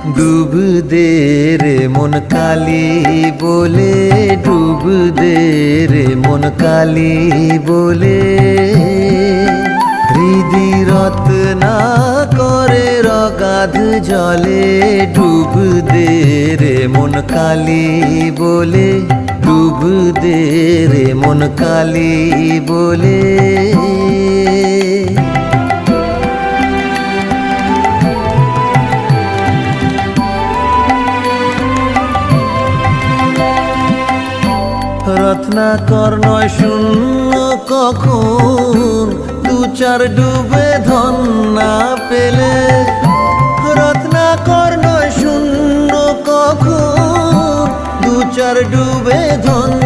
ডুব দে রে মন কালি বলে, ডুব দে রে মন কালি বলে। হৃদি রত্না করে রগাধ জলে, ডুব দে রে মন কালি বলে, ডুব দে রে মন কালি বলে। রত্নাকর নয় শূন্য কখন, দু চার ডুবে ধন না পেলে। রত্নাকর নয় শূন্য কখন, দু চার ডুবে ধন